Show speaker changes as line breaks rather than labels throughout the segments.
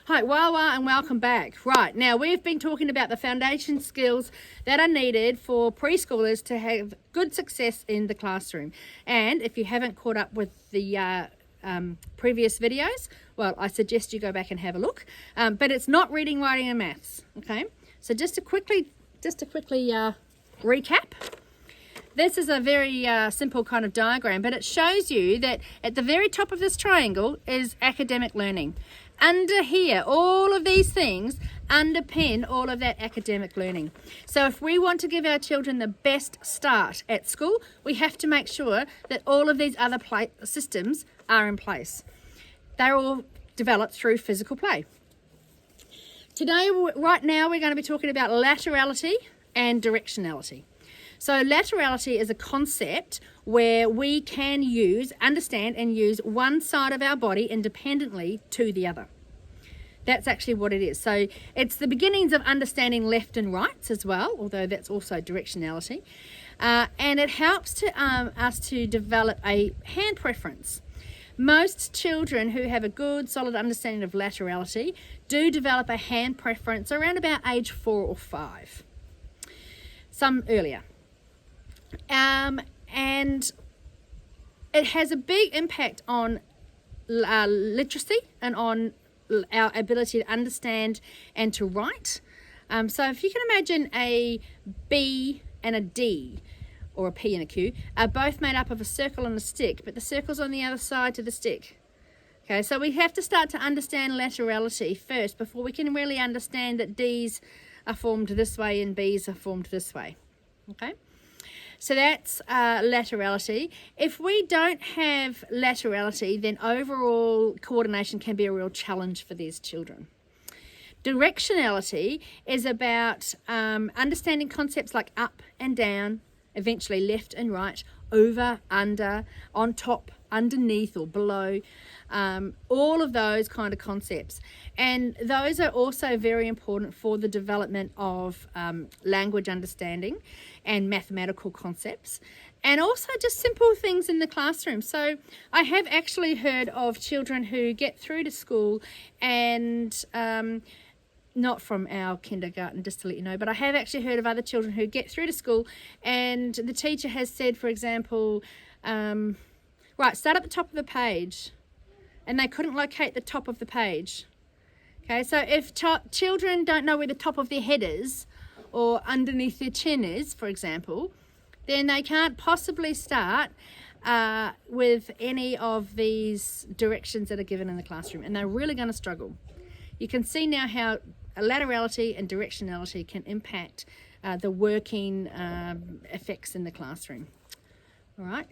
Hi, Wawa, and welcome back. Right, now we've been talking about the foundation skills that are needed for preschoolers to have good success in the classroom. And if you haven't caught up with the previous videos, well, I suggest you go back and have a look. But it's not reading, writing, and maths. Okay, so just to quickly recap. This is a very simple kind of diagram, but it shows you that at the very top of this triangle is academic learning. Under here, all of these things underpin all of that academic learning. So if we want to give our children the best start at school, we have to make sure that all of these other systems are in place. They're all developed through physical play. Today, right now, we're going to be talking about laterality and directionality. So laterality is a concept where we can understand and use one side of our body independently to the other. That's actually what it is. So it's the beginnings of understanding left and rights as well, although that's also directionality. And it helps us to develop a hand preference. Most children who have a good, solid understanding of laterality do develop a hand preference around about age 4 or 5. Some earlier. And it has a big impact on literacy and on our ability to understand and to write. So if you can imagine a B and a D, or a P and a Q, are both made up of a circle and a stick, but the circle's on the other side to the stick. Okay, so we have to start to understand laterality first before we can really understand that D's are formed this way and B's are formed this way. Okay? So that's laterality. If we don't have laterality, then overall coordination can be a real challenge for these children. Directionality is about understanding concepts like up and down, eventually left and right, over, under, on top, underneath or below, all of those kind of concepts. And those are also very important for the development of language understanding and mathematical concepts, and also just simple things in the classroom. So I have actually heard of children who get through to school and not from our kindergarten, just to let you know, but I have actually heard of other children who get through to school and the teacher has said, for example, right, start at the top of the page, and they couldn't locate the top of the page. Okay, so if children don't know where the top of their head is or underneath their chin is, for example, then they can't possibly start with any of these directions that are given in the classroom, and they're really going to struggle. You can see now how laterality and directionality can impact the working effects in the classroom. All right.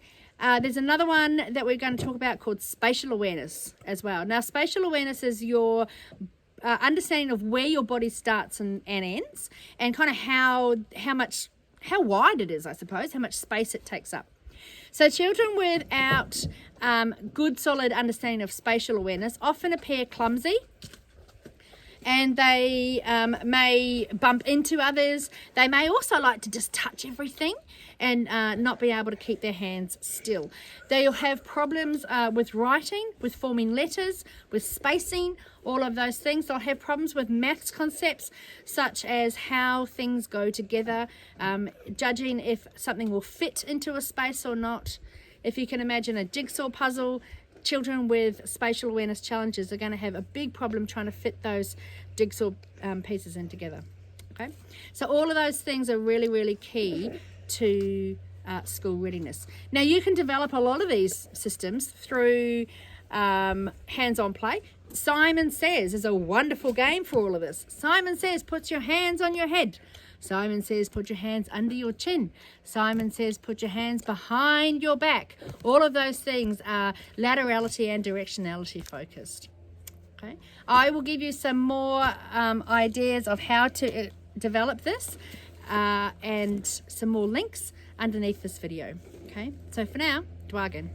There's another one that we're going to talk about called spatial awareness as well. Now, spatial awareness is your understanding of where your body starts and ends, and kind of how wide it is, I suppose, how much space it takes up. So children without good, solid understanding of spatial awareness often appear clumsy, and they may bump into others. They may also like to just touch everything and not be able to keep their hands still. They'll have problems with writing, with forming letters, with spacing, all of those things. They'll have problems with maths concepts, such as how things go together, judging if something will fit into a space or not. If you can imagine a jigsaw puzzle, children with spatial awareness challenges are going to have a big problem trying to fit those jigsaw pieces in together. Okay, so all of those things are really, really key to school readiness. Now, you can develop a lot of these systems through hands-on play. Simon Says is a wonderful game for all of this. Simon Says, put your hands on your head. Simon Says, put your hands under your chin. Simon Says, put your hands behind your back. All of those things are laterality and directionality focused. Okay, I will give you some more ideas of how to develop this and some more links underneath this video. Okay, so for now, dwagan.